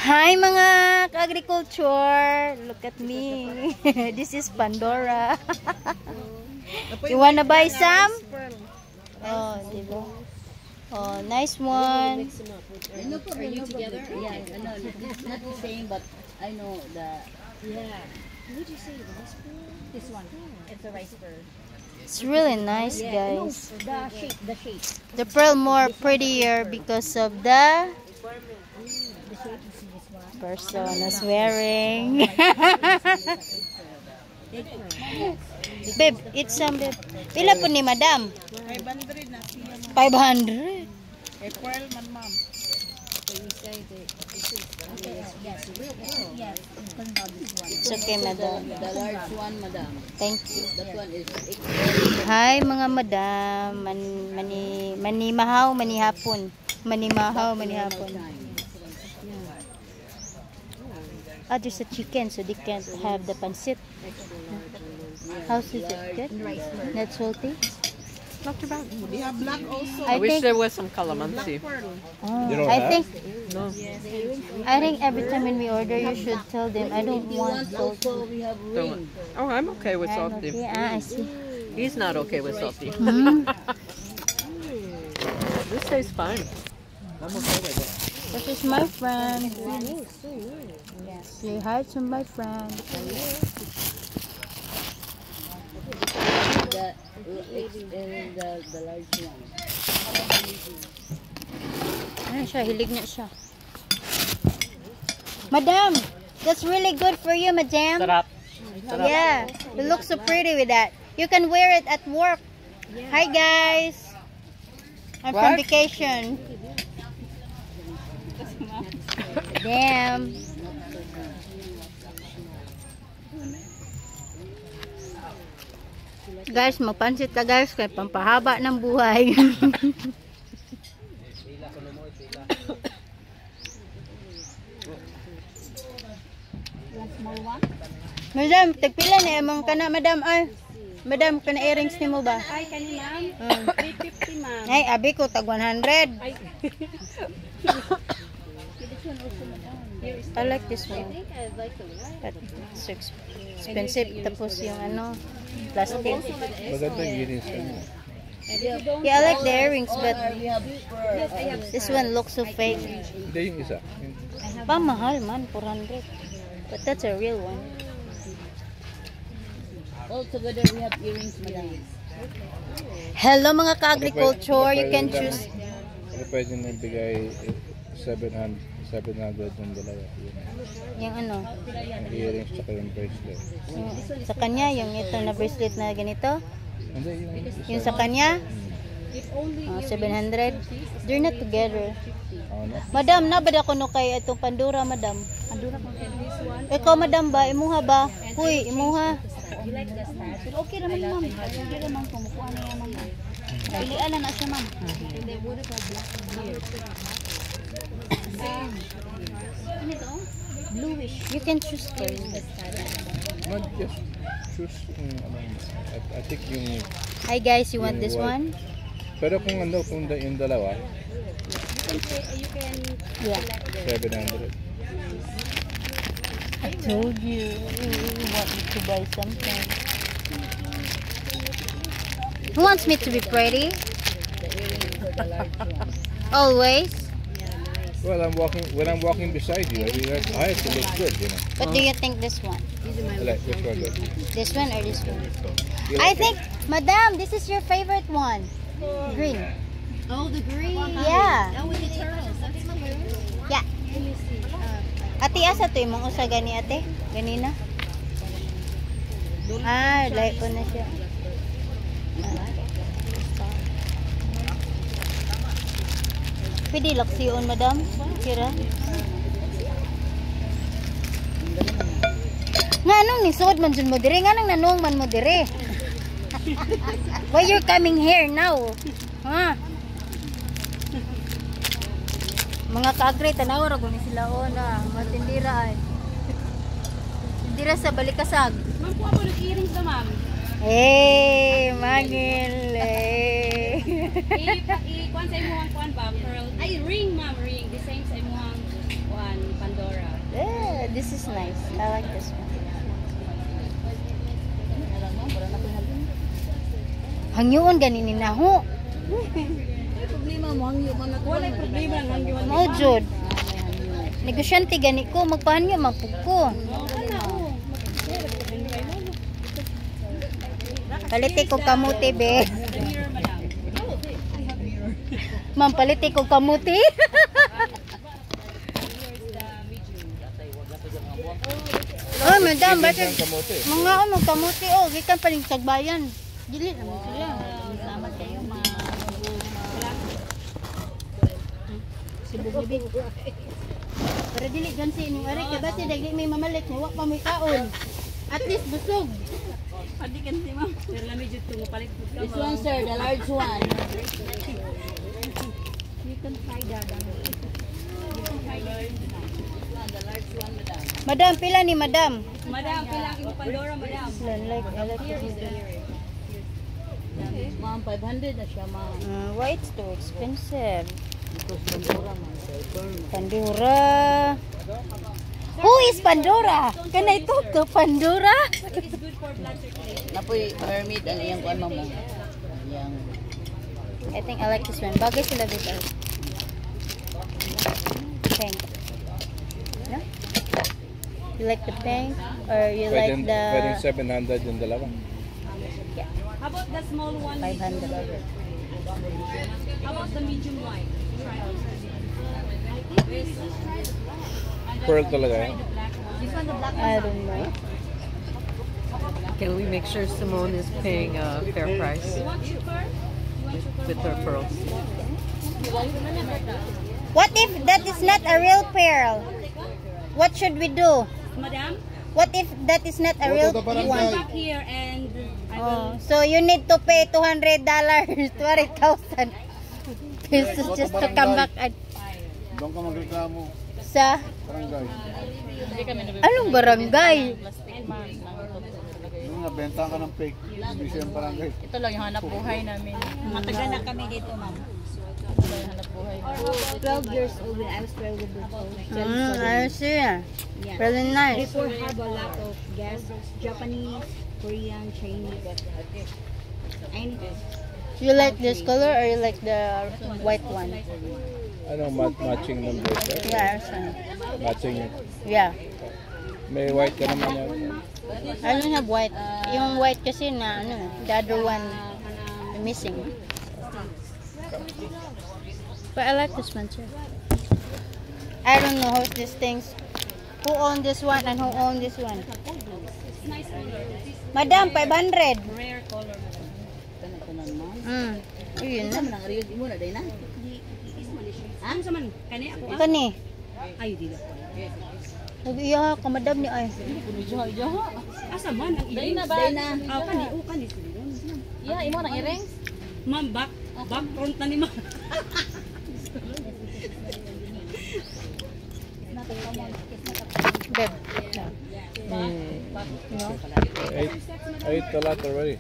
Hi mga ka-agriculture! Look at me. This is Pandora. You wanna buy some? Oh, diba? Oh, nice one. Are you together? Yeah, no, it's not the same, but I know the. Yeah. What did you say? Rice pearl? This one. It's a rice pearl. It's really nice, guys. The shape, the shape. The pearl more prettier because of the person is wearing. Babe, eat some, babe. Pila po ni madam? 500 na siya. 500. Pearl man, ma'am. It's okay, madam. The large one, madam. Thank you. That one is. Hi mga madam. Manimahaw, manihapon. Manimahaw, manihapon. Ah, there's a chicken, so they can't have the pancit. How's it? Good? Not salty? Not too bad. We have black also. I wish there was some calamansi. Oh, I think every time when we order, you should tell them I don't want salty. Also, we have ring. Oh, I'm okay with I'm salty. okay. Ah, I see. He's not okay with salty. Mm. This tastes fine. I'm okay with it. This is my friend. Say hi to my friend. The large one. Ano siya? Hilig na siya. Madam, that's really good for you, madam. Sarap. Yeah, you look so pretty with that. You can wear it at work. Hi guys. I'm from vacation. Damn. Guys, magpansit ka guys kay pampahaba ng buhay. Madam, tagpila na amang kana madam ay. Madam, kana earrings nimo ba? Ay, kanina. 350, ma'am. Ay, abi ko tag 100. I like this one. But it's expensive. Tapos yung ano, plastic. Maganda yung ginis. Yeah, I like the earrings, but this one looks so fake. Hindi yung isa. Pamahal man, 400. But that's a real one. All together, we have earrings, madam. Hello mga ka-agriculture, you can choose. Pwede nang bigay 700 yung dalawa. Yung ano, Yung earrings tsaka yung bracelet. sa kanya, yung ito na bracelet na ganito. Hindi, yung isa. Yung sa kanya, 700. They're not together. Ano? Madam, nabad ako no kay itong Pandora, madam. Pandora po kay this one. Ikaw, madam ba? Imuha ba? Huy, imuha. You like the stars? Pero okay naman, ma'am. Okay naman kung mukuha na yan, ma'am. Pilian na siya, ma'am. Hindi, puro pa black. Ano ito? Bluish. You can choose for Not just choose I think yung Hi guys, you want this one? pero kung ano, kung yung dalawa, You can Yeah. 700. I told you, you want me to buy something. Who wants me to be pretty? Always. Well, when I'm walking beside you, I have to look good, you know. What do you think this one? Like which one? This one or this one? You I like think, madam, this is your favorite one. Green. Oh, the green. Yeah. Oh, with the turtles. That's cute. Yeah. Ate, asa to yung mga usa gani ate? Ganina? Ah, like ko na siya. Pwede laksiyon, madam? Kira? Nga, anong nisuod man dyan mo dire? Nga nang nanong man mo dire? Why you're coming here now? Ha? Mga ka-agri, tanaw ra guni sila o na matindira ay. Tindira sa balikasag. ma'am, kuha mo nag-earrings na, ma'am. Magil. I-kuhan sa imuhang kuhan ba? Pearl. Ay, ring, ma'am, ring. The same sa imuhang kuhan, Pandora. This is nice. I like this one. Hangyoon ganini na ho. Problema mo hangyo man ako. Wala problema ang hangyo. Mao jud. Negosyante gani ko magpahanyo magpug ko. Paliti ko kamuti be. Ma'am, paliti ko kamuti. Oh, madam, bakit mga kamuti oh, gikan pa ning sagbayan. Dili naman sila. Salamat kayo, ma'am. Sibog ni Big. Para dili gansi inyong ari kay basi dagdi may mamalit ni wa pa may kaon. At least busog. Pwede ka si ma'am. Pero lami dito mo palit po ka. This one, sir, the large one. You can try that. You can try that. The large one, madam. Madam, pila ni madam? Madam, kailangan mo Pandora, madam. I like this. Ma'am, 500 na siya, ma'am. Why it's too expensive? Because Pandora, ma'am. Pandora. Who is Pandora? Can I talk to Pandora? It's good for blood circulation. Napoy mermaid ang iyang kuan, ma'am. Yang I think I like this one. Bagay sila dito. Pink. No? You like the pink? Or you like Pwedeng the 700 yung dalawa. How about the small one? 500? How about the medium one? Pearl talaga yan. This one, the black I don't know. Can we make sure Simone is paying a fair price with her pearls? What if that is not a real pearl? What should we do? Madam, What if that is not a real you one? come back here and I will. Oh, so you need to pay $200, 20,000 pesos just to come back at Doon ka magreklamo. sa Barangay. anong barangay? Yung nga, benta ka ng fake. Hindi siya yung barangay. ito lang yung hanap buhay namin. Matagal na kami dito, ma'am. Ito lang yung hanap buhay. 12 years old when I was 12 years old. I see. Yeah. Really nice. Before have a lot of guests, Japanese, Korean, Chinese, anything. You like this color or you like the white one? Ano, matching ng bracelet? Yeah, I see. Matching yun. Yeah. May white ka naman yan. I don't have white. Yung white kasi na ano, the other one missing. But I like this one too. I don't know who's these things. Who own this one and who own this one? Madam, 500. Rare color. Tanan, ma'am. Yun Isa na. man ang riyod mo na day na. Ano sa man? Kani ako. Kani. Ay, dila. Nag-iya ka madam ni ay. Jaha. Asa man ang Day na ba? Day na. Kani, kani. Yeah, imo nang earrings. Ma'am, back front na ni ma'am. Good. Ate a lot already.